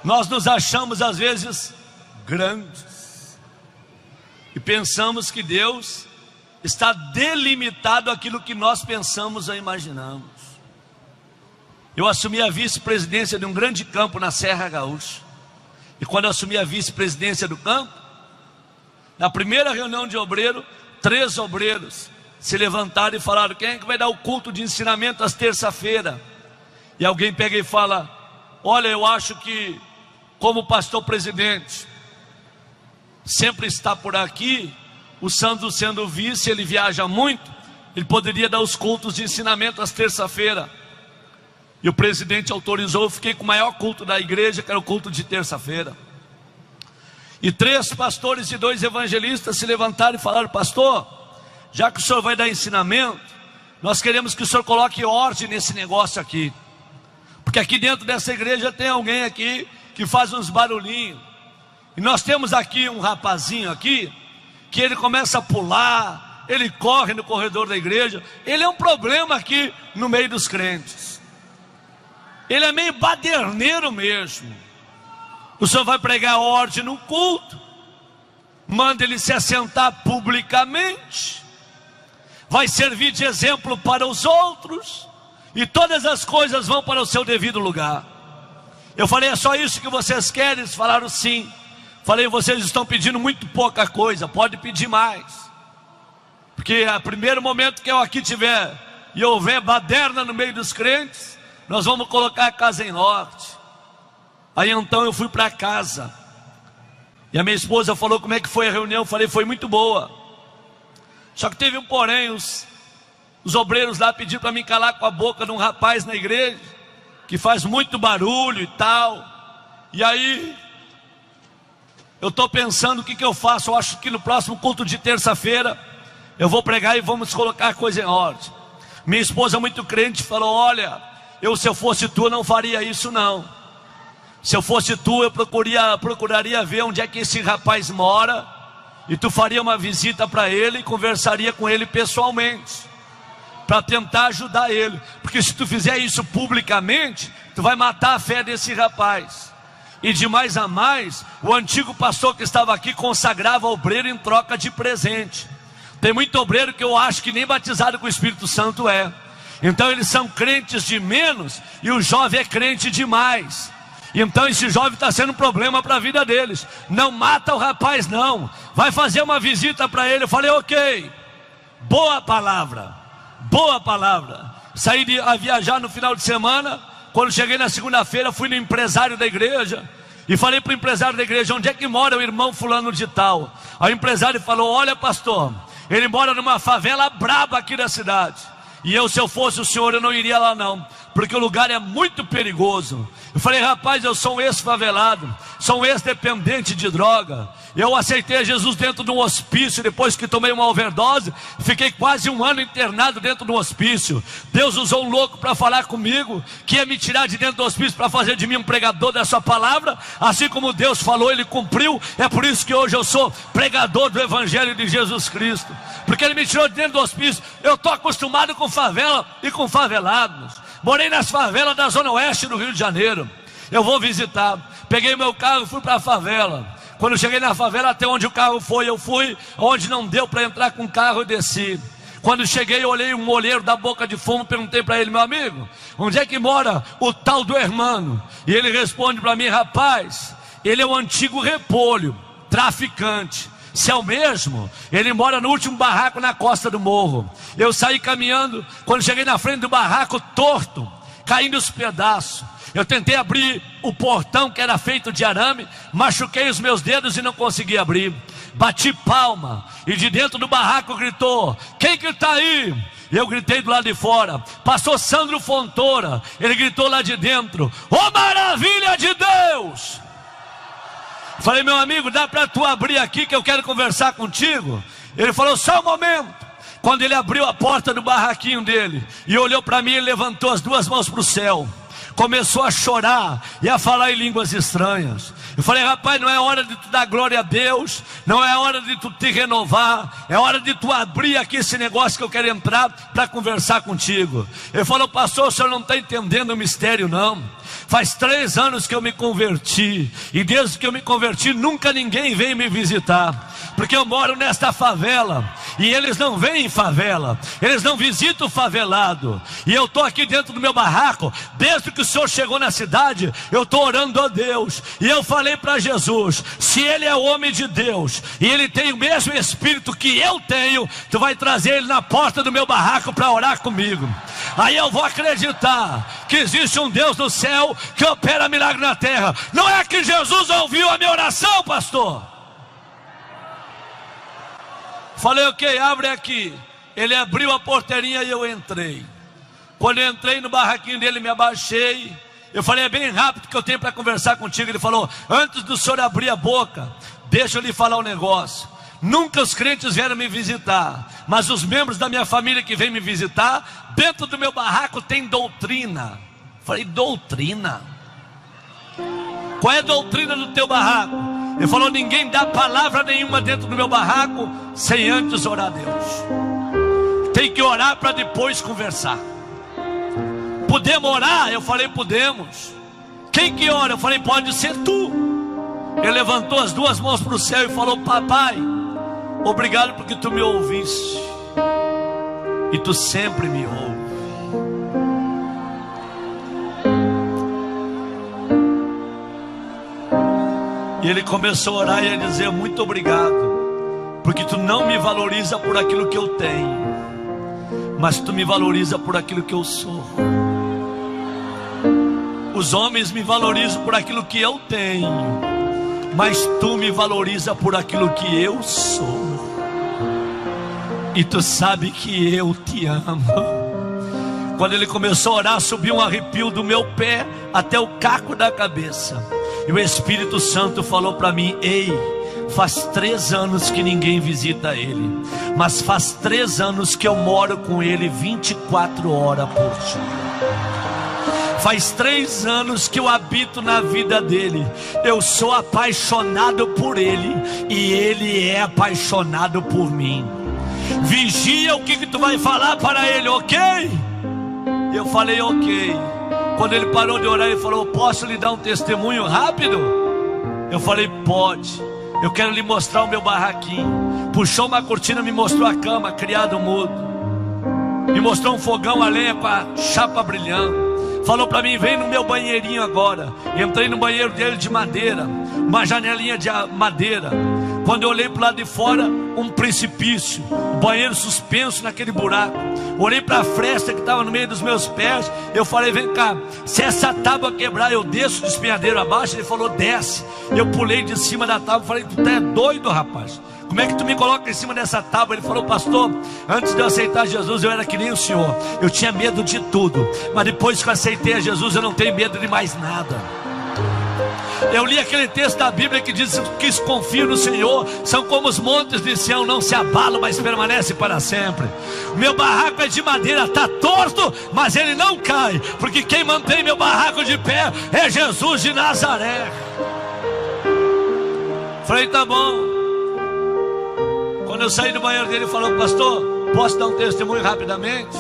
Nós nos achamos às vezes grandes e pensamos que Deus está delimitado àquilo que nós pensamos ou imaginamos. Eu assumi a vice-presidência de um grande campo na Serra Gaúcha. E quando eu assumi a vice-presidência do campo, na primeira reunião de obreiro, 3 obreiros se levantaram e falaram: quem é que vai dar o culto de ensinamento às terça-feira? E alguém pega e fala: olha, eu acho que como pastor presidente sempre está por aqui, o Sandro sendo vice, ele viaja muito, ele poderia dar os cultos de ensinamento às terça-feira. E o presidente autorizou, eu fiquei com o maior culto da igreja, que era o culto de terça-feira. E 3 pastores e 2 evangelistas se levantaram e falaram: pastor, já que o senhor vai dar ensinamento, nós queremos que o senhor coloque ordem nesse negócio aqui, porque aqui dentro dessa igreja tem alguém aqui que faz uns barulhinhos. E nós temos aqui um rapazinho aqui, que ele começa a pular, ele corre no corredor da igreja, ele é um problema aqui no meio dos crentes. Ele é meio baderneiro mesmo. O senhor vai pregar ordem no culto, manda ele se assentar publicamente, vai servir de exemplo para os outros, e todas as coisas vão para o seu devido lugar. Eu falei: é só isso que vocês querem? Eles falaram: sim. Falei: vocês estão pedindo muito pouca coisa, pode pedir mais, porque a primeiro momento que eu aqui tiver e houver baderna no meio dos crentes, nós vamos colocar a casa em ordem. Aí então eu fui para casa, e a minha esposa falou: como é que foi a reunião? Eu falei: foi muito boa. Só que teve um porém, os obreiros lá pediram para me calar com a boca de um rapaz na igreja, que faz muito barulho e tal. E aí eu estou pensando o que eu faço. Eu acho que no próximo culto de terça-feira eu vou pregar e vamos colocar a coisa em ordem. Minha esposa, muito crente, falou: olha, se eu fosse tu, eu não faria isso não. Se eu fosse tu, eu procuraria ver onde é que esse rapaz mora, e tu faria uma visita para ele e conversaria com ele pessoalmente, para tentar ajudar ele, porque se tu fizer isso publicamente, tu vai matar a fé desse rapaz. E de mais a mais, o antigo pastor que estava aqui consagrava obreiro em troca de presente. Tem muito obreiro que eu acho que nem batizado com o Espírito Santo é. Então eles são crentes de menos, e o jovem é crente demais. Então esse jovem está sendo um problema para a vida deles. Não mata o rapaz não, vai fazer uma visita para ele. Eu falei: ok, boa palavra, boa palavra. Saí a viajar no final de semana. Quando cheguei na segunda-feira, fui no empresário da igreja e falei para o empresário da igreja: onde é que mora o irmão fulano de tal? Aí o empresário falou: olha, pastor, ele mora numa favela braba aqui da cidade. E se eu fosse o senhor, eu não iria lá não, porque o lugar é muito perigoso. Eu falei: rapaz, eu sou um ex-favelado, sou um ex-dependente de droga. Eu aceitei Jesus dentro de um hospício, depois que tomei uma overdose, fiquei quase 1 ano internado dentro de um hospício. Deus usou um louco para falar comigo, que ia me tirar de dentro do hospício para fazer de mim um pregador da sua palavra. Assim como Deus falou, Ele cumpriu. É por isso que hoje eu sou pregador do Evangelho de Jesus Cristo, porque Ele me tirou de dentro do hospício. Eu estou acostumado com favela e com favelados. Morei nas favelas da Zona Oeste do Rio de Janeiro. Eu vou visitar. Peguei meu carro e fui para a favela. Quando eu cheguei na favela, até onde o carro foi, eu fui. Onde não deu para entrar com o carro, eu desci. Quando cheguei, eu olhei um molheiro da boca de fumo, perguntei para ele: meu amigo, onde é que mora o tal do hermano? E ele responde para mim: rapaz, ele é o antigo repolho, traficante. Se é o mesmo, ele mora no último barraco na costa do morro. Eu saí caminhando, quando cheguei na frente do barraco, torto, caindo os pedaços. Eu tentei abrir o portão, que era feito de arame, machuquei os meus dedos e não consegui abrir. Bati palma, e de dentro do barraco gritou: quem que está aí? E eu gritei do lado de fora. Passou Sandro Fontoura, ele gritou lá de dentro: ô maravilha de Deus! Falei: meu amigo, dá para tu abrir aqui que eu quero conversar contigo? Ele falou: só um momento. Quando ele abriu a porta do barraquinho dele e olhou para mim, ele levantou as 2 mãos para o céu, começou a chorar e a falar em línguas estranhas. Eu falei: rapaz, não é hora de tu dar glória a Deus, não é hora de tu te renovar, é hora de tu abrir aqui esse negócio que eu quero entrar para conversar contigo. Ele falou: pastor, o senhor não está entendendo o mistério não. Faz 3 anos que eu me converti, e desde que eu me converti nunca ninguém veio me visitar, porque eu moro nesta favela, e eles não vêm em favela, eles não visitam o favelado, e eu estou aqui dentro do meu barraco. Desde que o Senhor chegou na cidade, eu estou orando a Deus, e eu falei para Jesus: se Ele é o homem de Deus, e Ele tem o mesmo Espírito que eu tenho, Tu vai trazer Ele na porta do meu barraco para orar comigo. Aí eu vou acreditar que existe um Deus do céu que opera milagre na terra. Não é que Jesus ouviu a minha oração, pastor? Falei: ok, abre aqui. Ele abriu a porteirinha e eu entrei. Quando eu entrei no barraquinho dele, me abaixei. Eu falei: é bem rápido que eu tenho para conversar contigo. Ele falou: antes do senhor abrir a boca, deixa eu lhe falar um negócio. Nunca os crentes vieram me visitar, mas os membros da minha família que vêm me visitar, dentro do meu barraco tem doutrina. Falei: doutrina? Qual é a doutrina do teu barraco? Ele falou: ninguém dá palavra nenhuma dentro do meu barraco sem antes orar a Deus. Tem que orar para depois conversar. Podemos orar? Eu falei: podemos. Quem que ora? Eu falei: pode ser tu. Ele levantou as 2 mãos para o céu e falou: papai, obrigado porque tu me ouviste, e tu sempre me ouves. E ele começou a orar e a dizer: muito obrigado, porque tu não me valoriza por aquilo que eu tenho, mas tu me valoriza por aquilo que eu sou. Os homens me valorizam por aquilo que eu tenho, mas tu me valoriza por aquilo que eu sou. E tu sabe que eu te amo. Quando ele começou a orar, subiu um arrepio do meu pé até o caco da cabeça. E o Espírito Santo falou para mim: ei, faz 3 anos que ninguém visita ele, mas faz 3 anos que eu moro com ele 24 horas por dia. Faz 3 anos que eu habito na vida dele. Eu sou apaixonado por ele, e ele é apaixonado por mim. Vigia o que tu vai falar para ele, ok? Eu falei: ok. Quando ele parou de orar, ele falou: posso lhe dar um testemunho rápido? Eu falei: pode. Eu quero lhe mostrar o meu barraquinho. Puxou uma cortina, me mostrou a cama, criado mudo. Me mostrou um fogão a lenha com a chapa brilhando. Falou para mim: vem no meu banheirinho agora. Entrei no banheiro dele de madeira, uma janelinha de madeira. Quando eu olhei para o lado de fora, um precipício, o banheiro suspenso naquele buraco. Olhei para a fresta que estava no meio dos meus pés. Eu falei: vem cá, se essa tábua quebrar, eu desço do espinhadeiro abaixo. Ele falou: desce. Eu pulei de cima da tábua. Falei: tu tá doido, rapaz? Como é que tu me coloca em cima dessa tábua? Ele falou: pastor, antes de eu aceitar Jesus, eu era que nem o senhor. Eu tinha medo de tudo, mas depois que eu aceitei a Jesus, eu não tenho medo de mais nada. Eu li aquele texto da Bíblia que diz que os que confiam no Senhor são como os montes de Sião, não se abalam, mas permanecem para sempre. O meu barraco é de madeira, está torto, mas ele não cai, porque quem mantém meu barraco de pé é Jesus de Nazaré. Falei: tá bom. Quando eu saí do banheiro dele, ele falou: pastor, posso dar um testemunho rapidamente?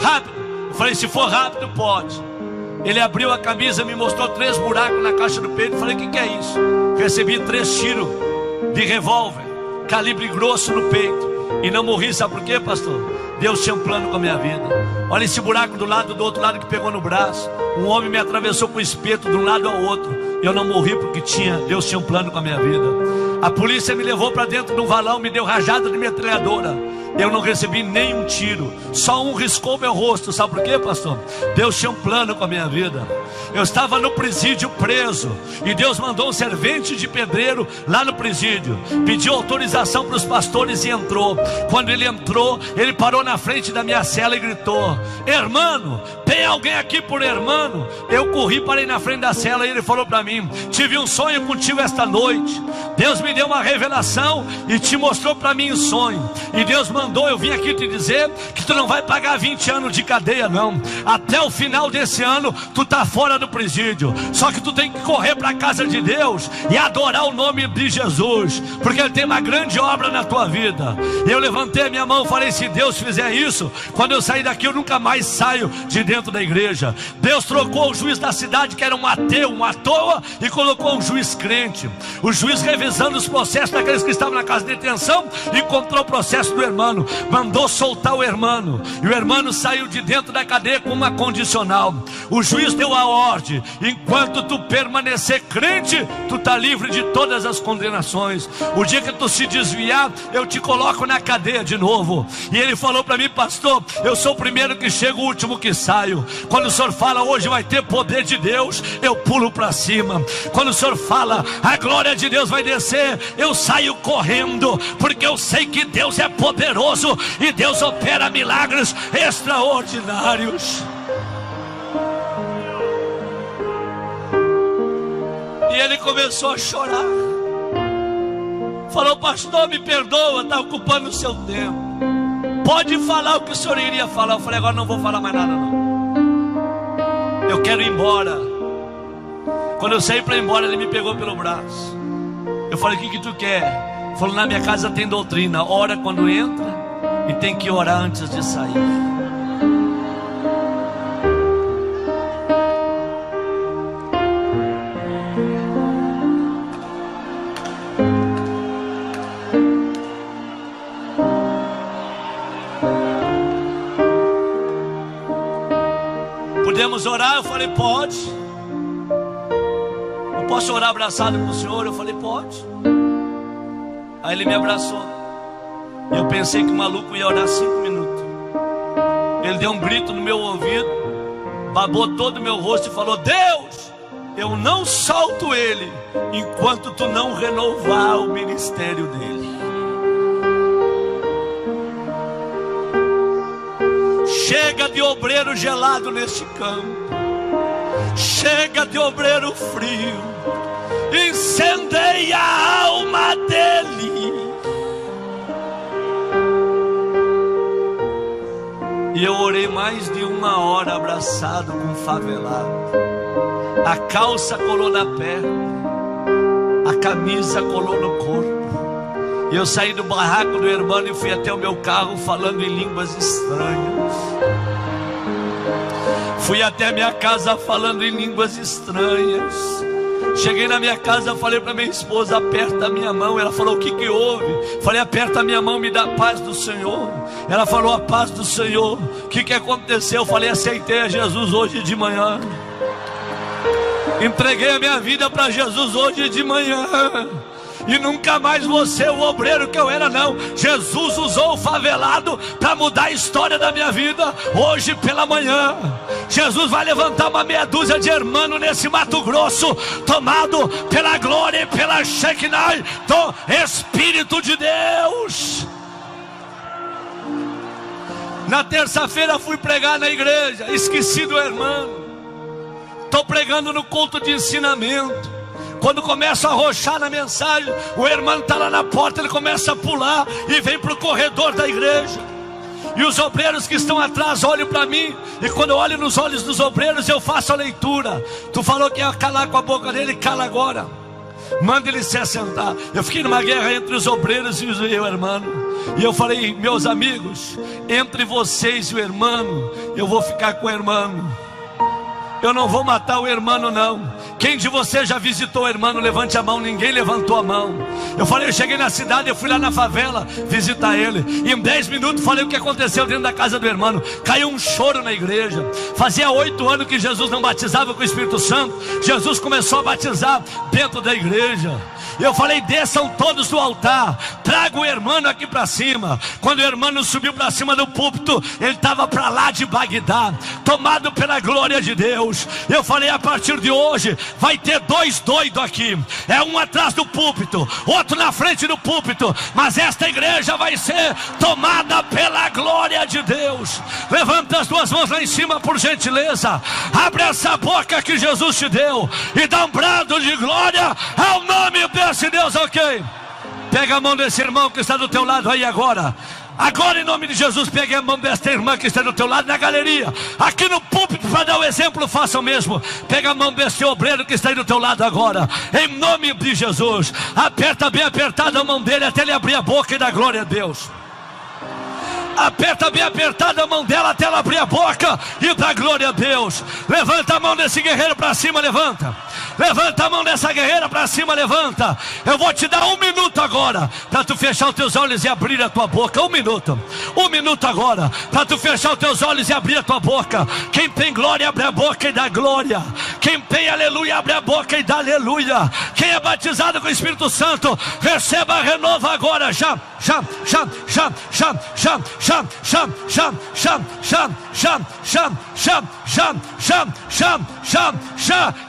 Rápido. Eu falei: se for rápido, pode. Ele abriu a camisa, me mostrou 3 buracos na caixa do peito. Falei: o que é isso? Recebi 3 tiros de revólver, calibre grosso no peito, e não morri. Sabe por quê, pastor? Deus tinha um plano com a minha vida. Olha esse buraco do outro lado que pegou no braço. Um homem me atravessou com o espeto de um lado ao outro. Eu não morri porque Deus tinha um plano com a minha vida. A polícia me levou para dentro de um valão, me deu rajada de metralhadora. Eu não recebi nenhum tiro, só um riscou meu rosto. Sabe por quê, pastor? Deus tinha um plano com a minha vida. Eu estava no presídio preso, e Deus mandou um servente de pedreiro lá no presídio. Pediu autorização para os pastores e entrou. Quando ele entrou, ele parou na frente da minha cela e gritou: hermano, tem alguém aqui por hermano? Eu corri, parei na frente da cela, e ele falou para mim: tive um sonho contigo esta noite. Deus me deu uma revelação e te mostrou para mim o sonho. E Deus mandou mandou eu vim aqui te dizer que tu não vai pagar 20 anos de cadeia não. Até o final desse ano tu tá fora do presídio. Só que tu tem que correr para a casa de Deus e adorar o nome de Jesus, porque Ele tem uma grande obra na tua vida. Eu levantei a minha mão e falei: se Deus fizer isso, quando eu sair daqui eu nunca mais saio de dentro da igreja. Deus trocou o juiz da cidade, que era um ateu, um à toa, e colocou um juiz crente. O juiz, revisando os processos daqueles que estavam na casa de detenção, encontrou o processo do irmão, mandou soltar o irmão, e o irmão saiu de dentro da cadeia com uma condicional. O juiz deu a ordem: enquanto tu permanecer crente, tu está livre de todas as condenações. O dia que tu se desviar, eu te coloco na cadeia de novo. E ele falou para mim: pastor, eu sou o primeiro que chego, o último que saio. Quando o senhor fala hoje vai ter poder de Deus, eu pulo para cima. Quando o senhor fala a glória de Deus vai descer, eu saio correndo, porque eu sei que Deus é poderoso e Deus opera milagres extraordinários. E ele começou a chorar. Falou: pastor, me perdoa, está ocupando o seu tempo. Pode falar o que o senhor iria falar. Eu falei: agora não vou falar mais nada não. Eu quero ir embora. Quando eu saí para ir embora, ele me pegou pelo braço. Eu falei: o que tu quer? Ele falou: na minha casa tem doutrina, ora quando entra e tem que orar antes de sair. Podemos orar? Eu falei: pode. Eu posso orar abraçado com o senhor? Eu falei: pode. Aí ele me abraçou. Eu pensei que o maluco ia orar 5 minutos. Ele deu um grito no meu ouvido, babou todo o meu rosto e falou: Deus, eu não solto ele enquanto tu não renovar o ministério dele. Chega de obreiro gelado neste campo. Chega de obreiro frio. Incendeia a alma dele. E eu orei mais de 1 hora abraçado com um favelado. A calça colou na perna, a camisa colou no corpo. E eu saí do barraco do irmão e fui até o meu carro falando em línguas estranhas. Fui até minha casa falando em línguas estranhas. Cheguei na minha casa, falei para minha esposa: aperta a minha mão. Ela falou: o que que houve? Falei: aperta a minha mão, me dá a paz do Senhor. Ela falou: a paz do Senhor. O que que aconteceu? Eu falei: aceitei a Jesus hoje de manhã. Entreguei a minha vida para Jesus hoje de manhã. E nunca mais vou ser o obreiro que eu era não. Jesus usou o favelado para mudar a história da minha vida. Hoje pela manhã Jesus vai levantar uma meia dúzia de irmãos nesse Mato Grosso, tomado pela glória e pela Shekinah do Espírito de Deus. Na terça-feira fui pregar na igreja, esqueci do irmão. Estou pregando no culto de ensinamento. Quando começa a arrochar na mensagem, o irmão está lá na porta, ele começa a pular e vem para o corredor da igreja. E os obreiros que estão atrás olham para mim, e quando eu olho nos olhos dos obreiros, eu faço a leitura. Tu falou que ia calar com a boca dele, cala agora. Manda ele se assentar. Eu fiquei numa guerra entre os obreiros e o irmão. E eu falei: meus amigos, entre vocês e o irmão, eu vou ficar com o irmão. Eu não vou matar o irmão não. Quem de vocês já visitou o irmão? Levante a mão. Ninguém levantou a mão. Eu falei: eu cheguei na cidade, eu fui lá na favela visitar ele. E em 10 minutos falei o que aconteceu dentro da casa do irmão. Caiu um choro na igreja. Fazia 8 anos que Jesus não batizava com o Espírito Santo. Jesus começou a batizar dentro da igreja. Eu falei: desçam todos do altar, traga o irmão aqui para cima. Quando o irmão subiu para cima do púlpito, ele estava para lá de Bagdá, tomado pela glória de Deus. Eu falei: a partir de hoje vai ter 2 doidos aqui, é um atrás do púlpito, outro na frente do púlpito, mas esta igreja vai ser tomada pela glória de Deus. Levanta as 2 mãos lá em cima, por gentileza. Abre essa boca que Jesus te deu e dá um brado de glória ao nome desse Deus, ok? Pega a mão desse irmão que está do teu lado aí agora. Agora, em nome de Jesus, pegue a mão desta irmã que está do teu lado na galeria, aqui no púlpito, para dar o exemplo, faça o mesmo. Pega a mão desse obreiro que está aí do teu lado agora, em nome de Jesus. Aperta bem apertada a mão dele até ele abrir a boca e dar glória a Deus. Aperta bem apertada a mão dela até ela abrir a boca e dá glória a Deus. Levanta a mão desse guerreiro para cima, levanta. Levanta a mão dessa guerreira para cima, levanta. Eu vou te dar 1 minuto agora para tu fechar os teus olhos e abrir a tua boca. 1 minuto. 1 minuto agora para tu fechar os teus olhos e abrir a tua boca. Quem tem glória, abre a boca e dá glória. Quem tem aleluia, abre a boca e dá aleluia. Quem é batizado com o Espírito Santo, receba, renova agora. Já.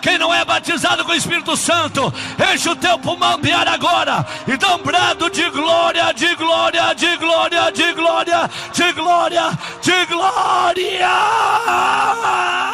Quem não é batizado com o Espírito Santo, enche o teu pulmão de ar agora e dá um brado de glória, de glória, de glória, de glória, de glória, de glória.